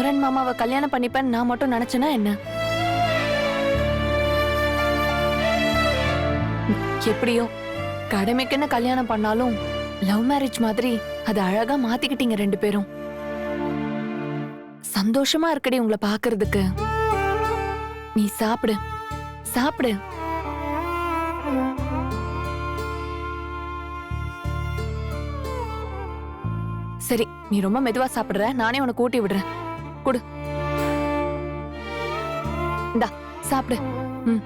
குமரன் மாமாவை கல்யாணம் பண்ணிப்பேன்னு நான் மட்டும் நினைச்சேனா என்ன? எப்படியோ கடமைக்குன்னு கல்யாணம் பண்ணாலும் லவ் மேரேஜ் மாதிரி அது அழகா மாத்திக்கிட்டீங்க ரெண்டு பேரும். சந்தோஷமா இருக்கடி உங்களை பாக்குறதுக்கு. நீ சாப்பிடு சாப்பிடு. சரி, நீ ரொம்ப மெதுவா சாப்பிடுற, நானே உனக்கு ஊட்டி விடுறேன். குடு. இந்தா சாப்பிடு. ம்.